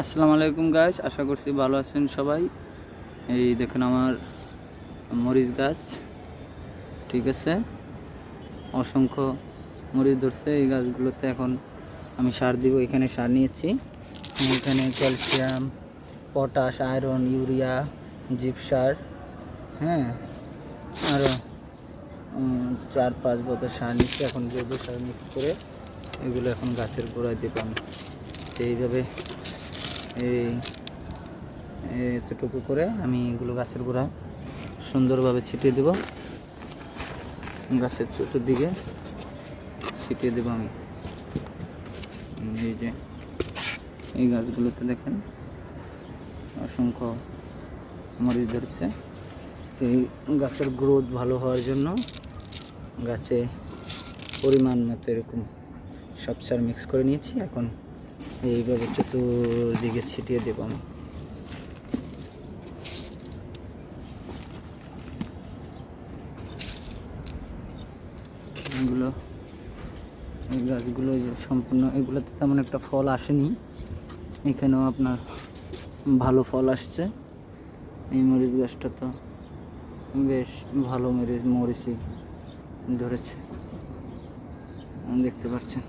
আসসালামু আলাইকুম গাইস, আশা করছি ভালো আছেন সবাই। এই দেখুন আমার মরিচ গাছ, ঠিক আছে, অসংখ্য মরিচ ধরছে এই গাছগুলোতে। এখন আমি সার দিব। এখানে সার নিয়েছি, এখানে ক্যালসিয়াম, পটাশ, আয়রন, ইউরিয়া, জিপসার, হ্যাঁ, আরও 4-5 বোতল সার নিচ্ছি। এখন জৈব সার মিক্স করে এগুলো এখন গাছের গোড়ায় দেব আমি। তো এইভাবে এতটুকু করে আমি এগুলো গাছের গোড়ায় সুন্দরভাবে ছিটিয়ে দেব, গাছের চতুর্দিকে ছিটিয়ে দেব আমি। এই যে এই গাছগুলোতে দেখেন অসংখ্য মরিচ ধরছে। তো এই গাছের গ্রোথ ভালো হওয়ার জন্য গাছে পরিমাণ মতো এরকম সব সার মিক্স করে নিয়েছি। এখন এইভাবে চতুর্দিকে ছিটিয়ে দেব আমি। এগুলো এই গাছগুলো যে সম্পূর্ণ এগুলোতে তেমন একটা ফল আসেনি, এখানেও আপনার ভালো ফল আসছে। এই মরিচ গাছটা তো বেশ ভালো মরিচই ধরেছে, দেখতে পাচ্ছেন।